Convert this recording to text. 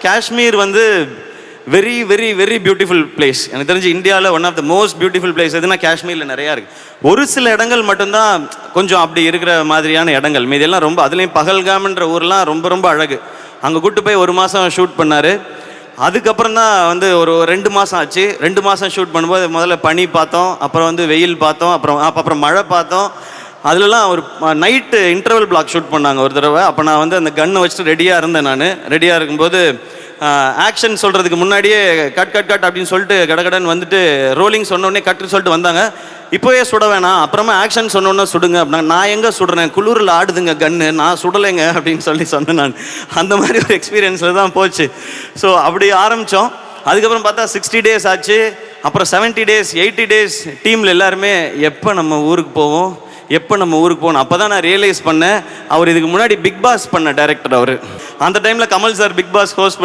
காஷ்மீர் வந்து very very very beautiful place. எனக்கு தெரிஞ்சு இந்தியாவில் one of the most beautiful place எதுனா காஷ்மீரில் நிறையா இருக்குது. ஒரு சில இடங்கள் மட்டும்தான் கொஞ்சம் அப்படி இருக்கிற மாதிரியான இடங்கள். மீதியெல்லாம் ரொம்ப, அதுலேயும் பகல்காம்ன்ற ஊர்லாம் ரொம்ப ரொம்ப அழகு. அங்கே கூப்பிட்டு போய் 1 மாதம் ஷூட் பண்ணார். அதுக்கப்புறம் தான் வந்து ஒரு 2 மாதம் ஆச்சு. 2 மாதம் ஷூட் பண்ணும்போது முதல்ல பனி பார்த்தோம், அப்புறம் வந்து வெயில் பார்த்தோம், அப்புறம் மழை பார்த்தோம். அதுலலாம் ஒரு நைட்டு இன்டர்வல் பிளாக் ஷூட் பண்ணாங்க ஒரு தடவை. அப்போ நான் வந்து அந்த கன்னை வச்சுட்டு ரெடியாக இருந்தேன். நான் ரெடியாக இருக்கும்போது ஆக்ஷன் சொல்கிறதுக்கு முன்னாடியே கட் கட் கட் அப்படின்னு சொல்லிட்டு கடகடன் வந்துட்டு ரோலிங் சொன்னோடனே கட்டுன்னு சொல்லிட்டு வந்தாங்க. இப்போவே சுட வேணாம், அப்புறமா ஆக்ஷன் சொன்னோன்னே சுடுங்க அப்படின்னா, நான் எங்கே சுடுறேன், குளிரில் ஆடுதுங்க கன்று, நான் சுடலைங்க அப்படின்னு சொன்னேன் நான். அந்த மாதிரி ஒரு எக்ஸ்பீரியன்ஸில் தான் போச்சு. ஸோ அப்படி ஆரம்பித்தோம். அதுக்கப்புறம் பார்த்தா 60 days ஆச்சு. அப்புறம் 70 days 80 days டீமில் எல்லாருமே எப்போ நம்ம ஊருக்கு போவோம், அப்போ தான் நான் ரியலைஸ் பண்ணேன், அவர் இதுக்கு முன்னாடி பிக் பாஸ் பண்ண டைரக்டர் அவர். அந்த டைமில் கமல் சார் பிக் பாஸ் ஹோஸ்ட் பண்ணி